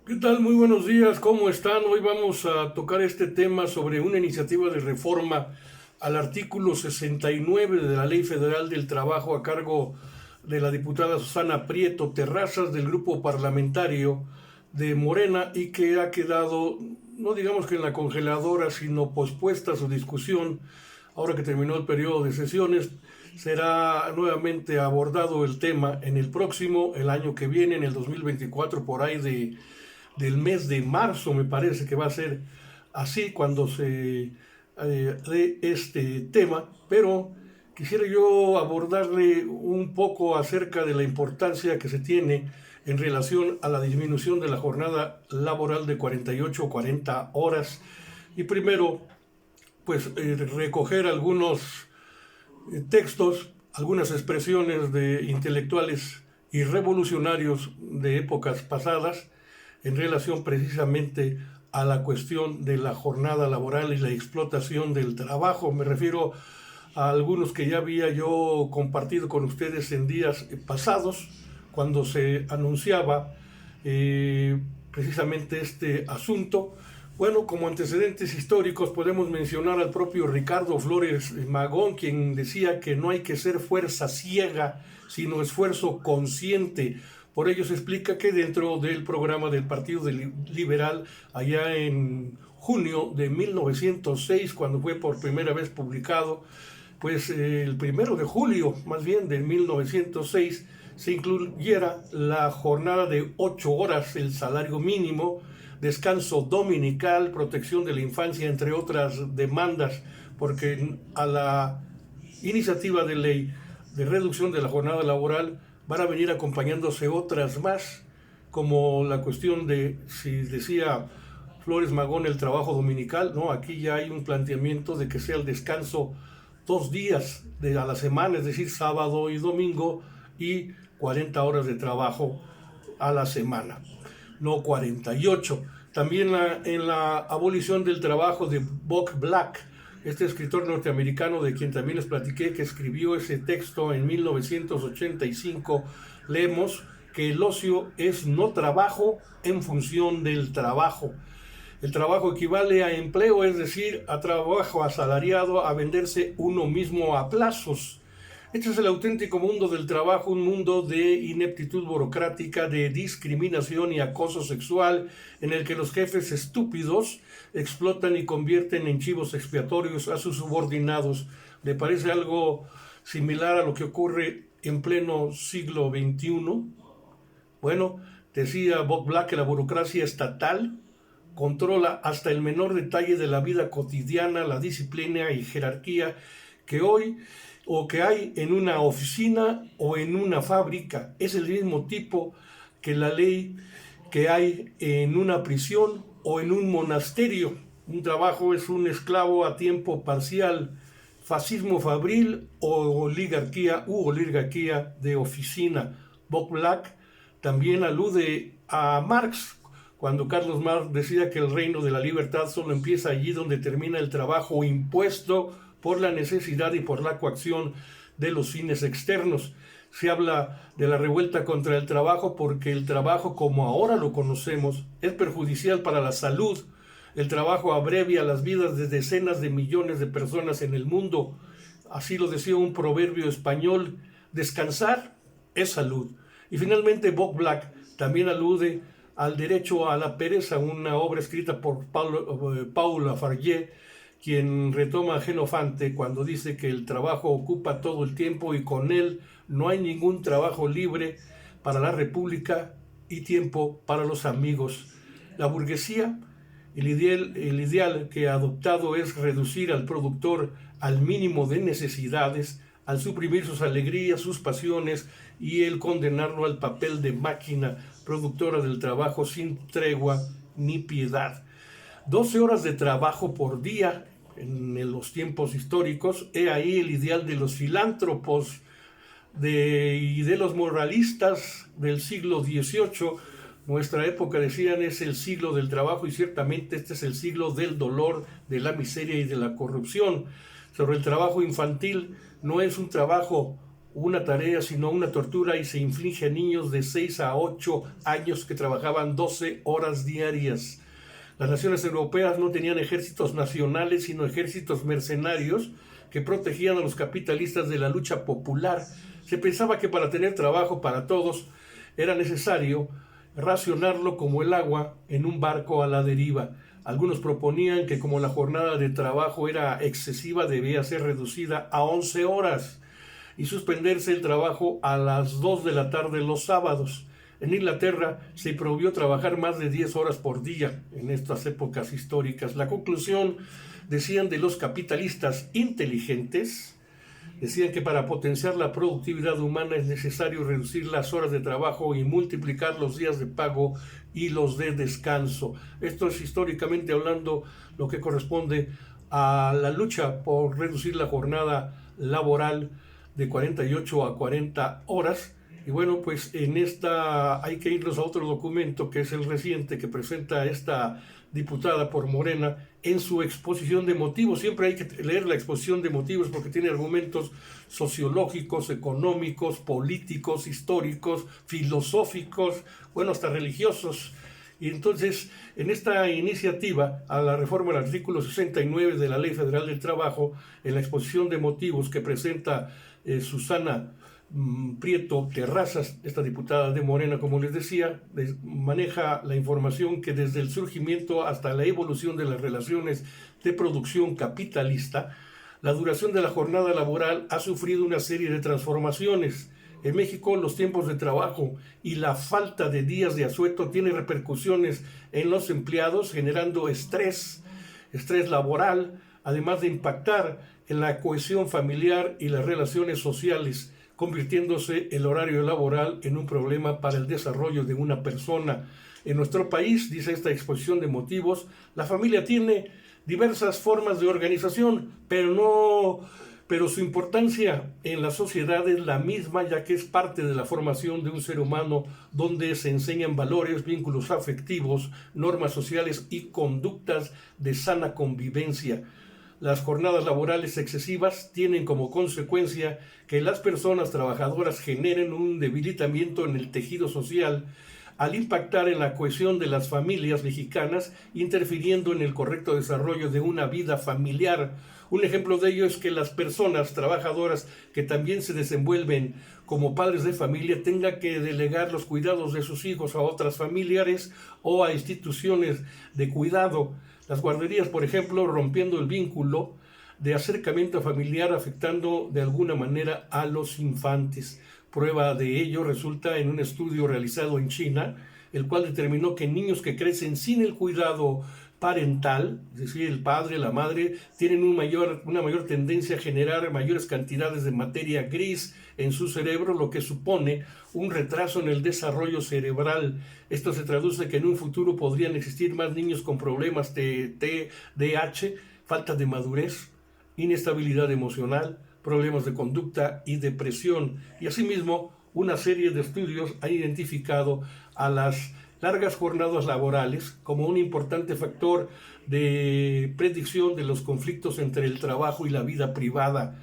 ¿Qué tal? Muy buenos días, ¿cómo están? Hoy vamos a tocar este tema sobre una iniciativa de reforma al artículo 69 de la Ley Federal del Trabajo a cargo de la diputada Susana Prieto Terrazas del grupo parlamentario de Morena y que ha quedado, no digamos que en la congeladora, sino pospuesta su discusión. Ahora que terminó el periodo de sesiones, será nuevamente abordado el tema en el próximo, el año que viene, en el 2024, por ahí del mes de marzo, me parece que va a ser así cuando se dé este tema, pero quisiera yo abordarle un poco acerca de la importancia que se tiene en relación a la disminución de la jornada laboral de 48 o 40 horas. Y primero, pues recoger algunos textos, algunas expresiones de intelectuales y revolucionarios de épocas pasadas en relación precisamente a la cuestión de la jornada laboral y la explotación del trabajo. Me refiero a algunos que ya había yo compartido con ustedes en días pasados, cuando se anunciaba precisamente este asunto. Bueno, como antecedentes históricos podemos mencionar al propio Ricardo Flores Magón, quien decía que no hay que ser fuerza ciega, sino esfuerzo consciente. Por ello se explica que dentro del programa del Partido Liberal, allá en junio de 1906, cuando fue por primera vez publicado, pues el 1 de julio, más bien, de 1906, se incluyera la jornada de 8 horas, el salario mínimo, descanso dominical, protección de la infancia, entre otras demandas, porque a la iniciativa de ley de reducción de la jornada laboral van a venir acompañándose otras más, como la cuestión de, si decía Flores Magón, el trabajo dominical. No, aquí ya hay un planteamiento de que sea el descanso 2 días a la semana, es decir, sábado y domingo, y 40 horas de trabajo a la semana, no 48. También en la abolición del trabajo de Bob Black, este escritor norteamericano de quien también les platiqué, que escribió ese texto en 1985, leemos que el ocio es no trabajo en función del trabajo. El trabajo equivale a empleo, es decir, a trabajo asalariado, a venderse uno mismo a plazos. Este es el auténtico mundo del trabajo, un mundo de ineptitud burocrática, de discriminación y acoso sexual, en el que los jefes estúpidos explotan y convierten en chivos expiatorios a sus subordinados. ¿Le parece algo similar a lo que ocurre en pleno siglo XXI? Bueno, decía Bob Black que la burocracia estatal controla hasta el menor detalle de la vida cotidiana, la disciplina y jerarquía que hoy o que hay en una oficina o en una fábrica. Es el mismo tipo que la ley que hay en una prisión o en un monasterio. Un trabajo es un esclavo a tiempo parcial, fascismo fabril o oligarquía de oficina. Bob Black también alude a Marx, cuando Carlos Marx decía que el reino de la libertad solo empieza allí donde termina el trabajo impuesto por la necesidad y por la coacción de los fines externos. Se habla de la revuelta contra el trabajo porque el trabajo, como ahora lo conocemos, es perjudicial para la salud. El trabajo abrevia las vidas de decenas de millones de personas en el mundo. Así lo decía un proverbio español: descansar es salud. Y finalmente Bob Black también alude al derecho a la pereza, una obra escrita por Paul Lafargue, quien retoma a Genofante cuando dice que el trabajo ocupa todo el tiempo y con él no hay ningún trabajo libre para la República y tiempo para los amigos. La burguesía, el ideal que ha adoptado es reducir al productor al mínimo de necesidades, al suprimir sus alegrías, sus pasiones y el condenarlo al papel de máquina productora del trabajo sin tregua ni piedad. 12 horas de trabajo por día en los tiempos históricos, he ahí el ideal de los filántropos y de los moralistas del siglo XVIII. Nuestra época, decían, es el siglo del trabajo y ciertamente este es el siglo del dolor, de la miseria y de la corrupción. Sobre el trabajo infantil, no es un trabajo una tarea, sino una tortura, y se inflige a niños de 6 a 8 años que trabajaban 12 horas diarias. Las naciones europeas no tenían ejércitos nacionales, sino ejércitos mercenarios que protegían a los capitalistas de la lucha popular. Se pensaba que para tener trabajo para todos era necesario racionarlo como el agua en un barco a la deriva. Algunos proponían que como la jornada de trabajo era excesiva, debía ser reducida a 11 horas y suspenderse el trabajo a las 2 de la tarde los sábados. En Inglaterra se prohibió trabajar más de 10 horas por día en estas épocas históricas. La conclusión, decían, de los capitalistas inteligentes, decían que para potenciar la productividad humana es necesario reducir las horas de trabajo y multiplicar los días de pago y los de descanso. Esto es, históricamente hablando, lo que corresponde a la lucha por reducir la jornada laboral de 48 a 40 horas. Y bueno, pues en esta hay que irnos a otro documento que es el reciente que presenta esta diputada por Morena en su exposición de motivos. Siempre hay que leer la exposición de motivos porque tiene argumentos sociológicos, económicos, políticos, históricos, filosóficos, bueno, hasta religiosos. Y entonces, en esta iniciativa a la reforma del artículo 69 de la Ley Federal del Trabajo, en la exposición de motivos que presenta Susana Prieto Terrazas, esta diputada de Morena, como les decía, maneja la información que desde el surgimiento hasta la evolución de las relaciones de producción capitalista, la duración de la jornada laboral ha sufrido una serie de transformaciones. En México, los tiempos de trabajo y la falta de días de asueto tiene repercusiones en los empleados, generando estrés laboral, además de impactar en la cohesión familiar y las relaciones sociales, convirtiéndose el horario laboral en un problema para el desarrollo de una persona. En nuestro país, dice esta exposición de motivos, la familia tiene diversas formas de organización, pero su importancia en la sociedad es la misma, ya que es parte de la formación de un ser humano, donde se enseñan valores, vínculos afectivos, normas sociales y conductas de sana convivencia. Las jornadas laborales excesivas tienen como consecuencia que las personas trabajadoras generen un debilitamiento en el tejido social al impactar en la cohesión de las familias mexicanas, interfiriendo en el correcto desarrollo de una vida familiar. Un ejemplo de ello es que las personas trabajadoras que también se desenvuelven como padres de familia tengan que delegar los cuidados de sus hijos a otras familiares o a instituciones de cuidado. Las guarderías, por ejemplo, rompiendo el vínculo de acercamiento familiar, afectando de alguna manera a los infantes. Prueba de ello resulta en un estudio realizado en China, el cual determinó que niños que crecen sin el cuidado parental, es decir, el padre, la madre, tienen una mayor tendencia a generar mayores cantidades de materia gris en su cerebro, lo que supone un retraso en el desarrollo cerebral. Esto se traduce que en un futuro podrían existir más niños con problemas de TDAH, falta de madurez, inestabilidad emocional, problemas de conducta y depresión. Y asimismo, una serie de estudios han identificado a las largas jornadas laborales como un importante factor de predicción de los conflictos entre el trabajo y la vida privada.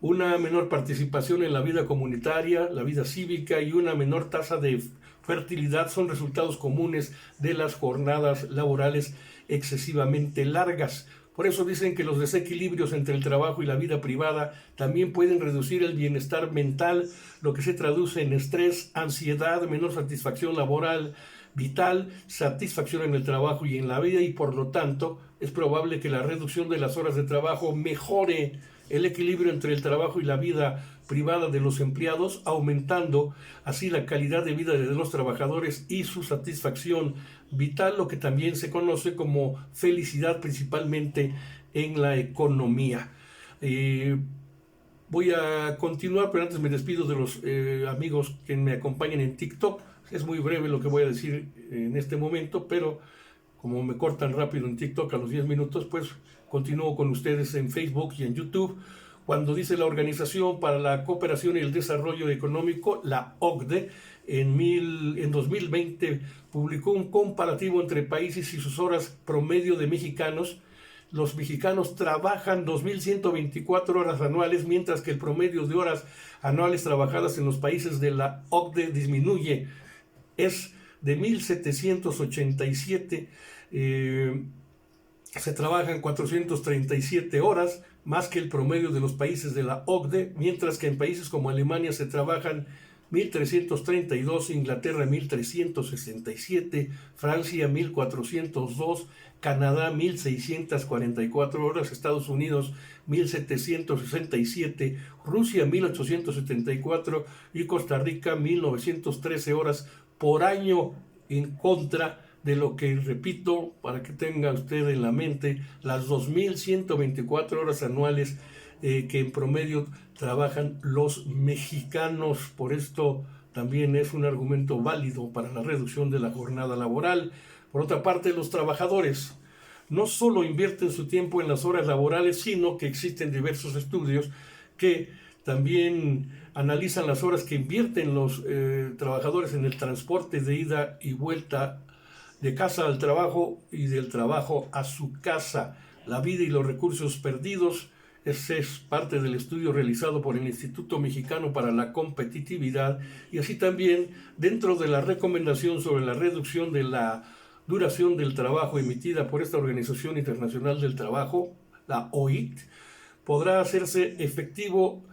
Una menor participación en la vida comunitaria, la vida cívica y una menor tasa de fertilidad son resultados comunes de las jornadas laborales excesivamente largas. Por eso dicen que los desequilibrios entre el trabajo y la vida privada también pueden reducir el bienestar mental, lo que se traduce en estrés, ansiedad, menor satisfacción laboral, vital, satisfacción en el trabajo y en la vida, y por lo tanto es probable que la reducción de las horas de trabajo mejore el equilibrio entre el trabajo y la vida privada de los empleados, aumentando así la calidad de vida de los trabajadores y su satisfacción vital, lo que también se conoce como felicidad, principalmente en la economía. Voy a continuar, pero antes me despido de los amigos que me acompañan en TikTok. Es muy breve lo que voy a decir en este momento, pero como me cortan rápido en TikTok a los 10 minutos, pues continúo con ustedes en Facebook y en YouTube. Cuando dice la Organización para la Cooperación y el Desarrollo Económico, la OCDE, en 2020 publicó un comparativo entre países y sus horas promedio de mexicanos los mexicanos trabajan 2.124 horas anuales, mientras que el promedio de horas anuales trabajadas en los países de la OCDE disminuye, es de 1.787, se trabajan 437 horas, más que el promedio de los países de la OCDE, mientras que en países como Alemania se trabajan 1.332, Inglaterra 1.367, Francia 1.402, Canadá 1.644 horas, Estados Unidos 1.767, Rusia 1.874 y Costa Rica 1.913 horas por año, en contra de lo que, repito, para que tenga usted en la mente, las 2.124 horas anuales que en promedio trabajan los mexicanos. Por esto también es un argumento válido para la reducción de la jornada laboral. Por otra parte, los trabajadores no solo invierten su tiempo en las horas laborales, sino que existen diversos estudios que también analizan las horas que invierten los trabajadores en el transporte de ida y vuelta de casa al trabajo y del trabajo a su casa, la vida y los recursos perdidos. Ese es parte del estudio realizado por el Instituto Mexicano para la Competitividad, y así también dentro de la recomendación sobre la reducción de la duración del trabajo emitida por esta Organización Internacional del Trabajo, la OIT, podrá hacerse efectivo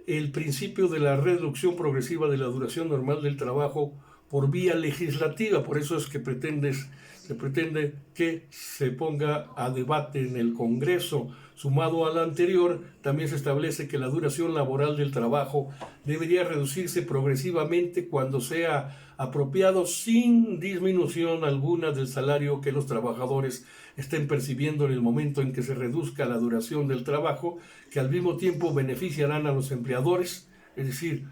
el principio de la reducción progresiva de la duración normal del trabajo por vía legislativa. Por eso es que se pretende que se ponga a debate en el Congreso. Sumado al anterior, también se establece que la duración laboral del trabajo debería reducirse progresivamente cuando sea apropiado, sin disminución alguna del salario que los trabajadores estén percibiendo en el momento en que se reduzca la duración del trabajo, que al mismo tiempo beneficiarán a los empleadores, es decir,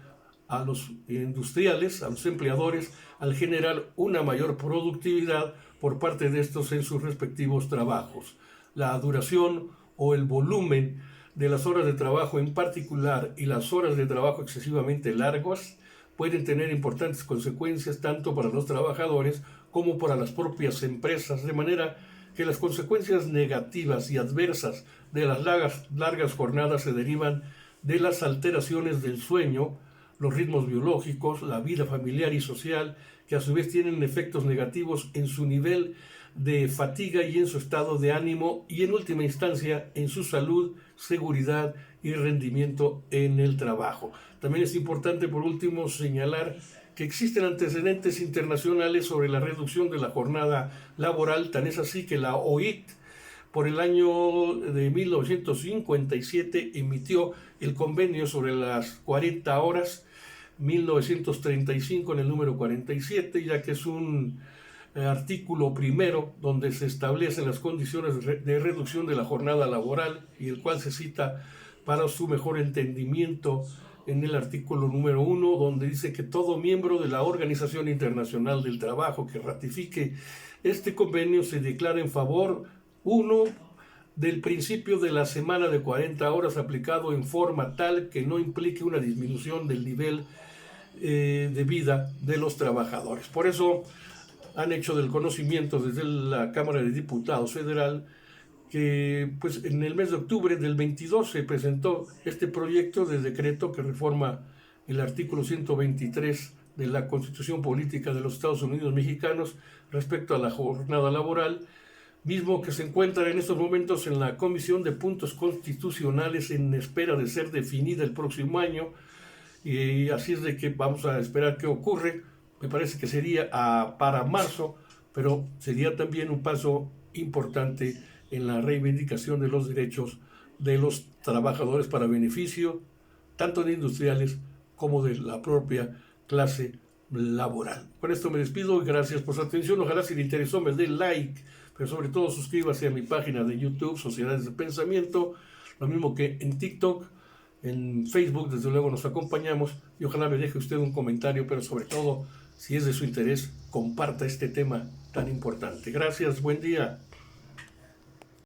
a los industriales, a los empleadores, al generar una mayor productividad por parte de estos en sus respectivos trabajos. La duración o el volumen de las horas de trabajo en particular y las horas de trabajo excesivamente largas pueden tener importantes consecuencias tanto para los trabajadores como para las propias empresas, de manera que las consecuencias negativas y adversas de las largas jornadas se derivan de las alteraciones del sueño, los ritmos biológicos, la vida familiar y social, que a su vez tienen efectos negativos en su nivel de fatiga y en su estado de ánimo, y en última instancia en su salud, seguridad y rendimiento en el trabajo. También es importante, por último, señalar que existen antecedentes internacionales sobre la reducción de la jornada laboral. Tan es así que la OIT, por el año de 1957, emitió el convenio sobre las 40 horas, 1935 en el número 47, ya que es un artículo primero donde se establecen las condiciones de reducción de la jornada laboral, y el cual se cita para su mejor entendimiento en el artículo número 1, donde dice que todo miembro de la Organización Internacional del Trabajo que ratifique este convenio se declara en favor, 1, del principio de la semana de 40 horas aplicado en forma tal que no implique una disminución del nivel de vida de los trabajadores. Por eso han hecho del conocimiento desde la Cámara de Diputados Federal que pues en el mes de octubre del 22 se presentó este proyecto de decreto que reforma el artículo 123 de la Constitución Política de los Estados Unidos Mexicanos respecto a la jornada laboral, mismo que se encuentra en estos momentos en la Comisión de Puntos Constitucionales en espera de ser definida el próximo año, y así es de que vamos a esperar qué ocurre. Me parece que sería para marzo, pero sería también un paso importante en la reivindicación de los derechos de los trabajadores para beneficio tanto de industriales como de la propia clase laboral. Con esto me despido y gracias por su atención. Ojalá, si le interesó, me dé like, pero sobre todo suscríbase a mi página de YouTube, Sociedades de Pensamiento, lo mismo que en TikTok, en Facebook, desde luego nos acompañamos, y ojalá me deje usted un comentario, pero sobre todo, si es de su interés, comparta este tema tan importante. Gracias, buen día.